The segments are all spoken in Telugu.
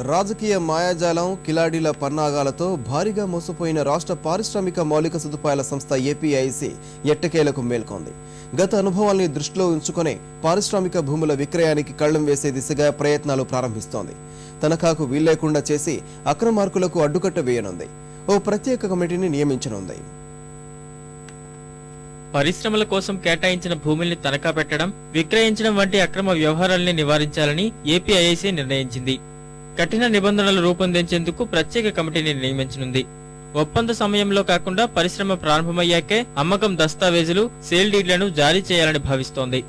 రాజకీయ మాయాజాలం, కిలాడీల పన్నాగాలతో భారీగా మోసపోయిన రాష్ట్ర పారిశ్రామిక మౌలిక సదుపాయాల సంస్థ ఏపీఐసి ఎట్టకేలకు మేల్కొంది. గత అనుభవాల్ని దృష్టిలో ఉంచుకునే పారిశ్రామిక భూముల విక్రయానికి కళ్లం వేసే దిశగా ప్రయత్నాలు ప్రారంభిస్తోంది. తనఖాకు వీల్లేకుండా చేసి అక్రమార్కులకు అడ్డుకట్ట వేయనుంది. ఓ ప్రత్యేక కమిటీని నియమించనుంది. పరిశ్రమల కోసం కేటాయించిన భూముల్ని తనఖా పెట్టడం, విక్రయించడం వంటి అక్రమ వ్యవహారాల్ని నివారించాలని ఏపీఐసి నిర్ణయించింది. కఠిన నిబంధనలు రూపొందించేందుకు ప్రత్యేక కమిటీని నియమించనుంది. ఒప్పంద సమయంలో కాకుండా పరిశ్రమ ప్రారంభమయ్యాకే అమ్మకం దస్తావేజులు, సేల్ డీడ్లను జారీ చేయాలని భావిస్తోంది.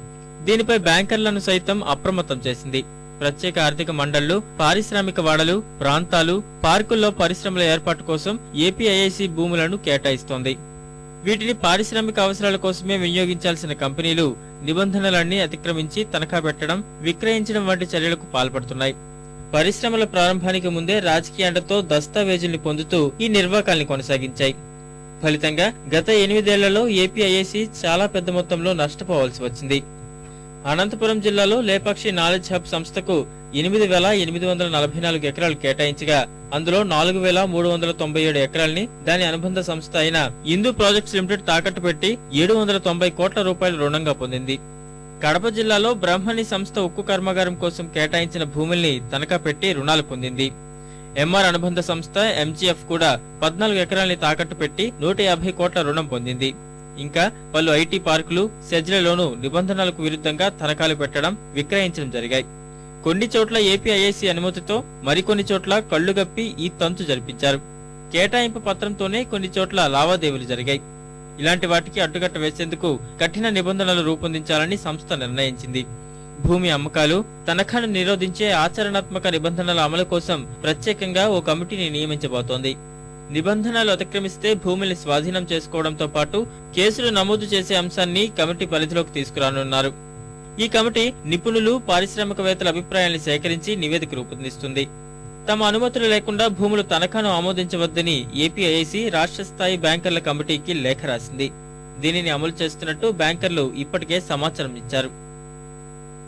దీనిపై బ్యాంకర్లను సైతం అప్రమత్తం చేసింది. ప్రత్యేక ఆర్థిక మండళ్లు, పారిశ్రామిక వాడలు, ప్రాంతాలు, పార్కుల్లో పరిశ్రమల ఏర్పాటు కోసం ఏపీఐసి భూములను కేటాయిస్తోంది. వీటిని పారిశ్రామిక అవసరాల కోసమే వినియోగించాల్సిన కంపెనీలు నిబంధనలన్నీ అతిక్రమించి తనఖా పెట్టడం, విక్రయించడం వంటి చర్యలకు పాల్పడుతున్నాయి. పరిశ్రమల ప్రారంభానికి ముందే రాజకీయ అండతో దస్తావేజుల్ని పొందుతూ ఈ నిర్వాకాల్ని కొనసాగించాయి. ఫలితంగా గత 8 ఏళ్లలో ఏపీఐసి చాలా పెద్ద మొత్తంలో నష్టపోవాల్సి వచ్చింది. అనంతపురం జిల్లాలో లేపాక్షి నాలెడ్జ్ హబ్ సంస్థకు 8,844 ఎకరాలు కేటాయించగా అందులో 4,397 ఎకరాల్ని దాని అనుబంధ సంస్థ అయిన ఇందు ప్రాజెక్ట్స్ లిమిటెడ్ తాకట్టు పెట్టి 790 కోట్ల రూపాయల రుణంగా పొందింది. కడప జిల్లాలో బ్రహ్మణి సంస్థ ఉక్కు కర్మాగారం కోసం కేటాయించిన భూముల్ని తనఖా పెట్టి రుణాలు పొందింది. ఎంఆర్ అనుబంధ సంస్థ ఎంజీఎఫ్ కూడా 14 ఎకరాల్ని తాకట్టు పెట్టి 150 కోట్ల రుణం పొందింది. ఇంకా పలు ఐటీ పార్కులు, సెజ్లలోనూ నిబంధనలకు విరుద్ధంగా తనఖాలు పెట్టడం, విక్రయించడం జరిగాయి. కొన్ని చోట్ల ఏపీఐసి అనుమతితో, మరికొన్ని చోట్ల కళ్లుగప్పి ఈ తంతు జరిపించారు. కేటాయింపు పత్రంతోనే కొన్ని చోట్ల లావాదేవీలు జరిగాయి. ఇలాంటి వాటికి అడ్డుకట్ట వేసేందుకు కఠిన నిబంధనలు రూపొందించాలని సంస్థ నిర్ణయించింది. భూమి అమ్మకాలు, తనఖాను నిరోధించే ఆచరణాత్మక నిబంధనల అమలు కోసం ప్రత్యేకంగా ఓ కమిటీని నియమించబోతోంది. నిబంధనలు అతిక్రమిస్తే భూమిని స్వాధీనం చేసుకోవడంతో పాటు కేసులు నమోదు చేసే అంశాన్ని కమిటీ పరిధిలోకి తీసుకురానున్నారు. ఈ కమిటీ నిపుణులు, పారిశ్రామికవేత్తల అభిప్రాయాన్ని సేకరించి నివేదిక రూపొందిస్తుంది. తమ అనుమతులు లేకుండా భూములు తనఖాను ఆమోదించవద్దని ఏపీఐసి రాష్ట్ర స్థాయి బ్యాంకర్ల కమిటీకి లేఖ రాసింది. దీనిని అమలు చేస్తున్నట్టు బ్యాంకర్లు ఇప్పటికే సమాచారం ఇచ్చారు.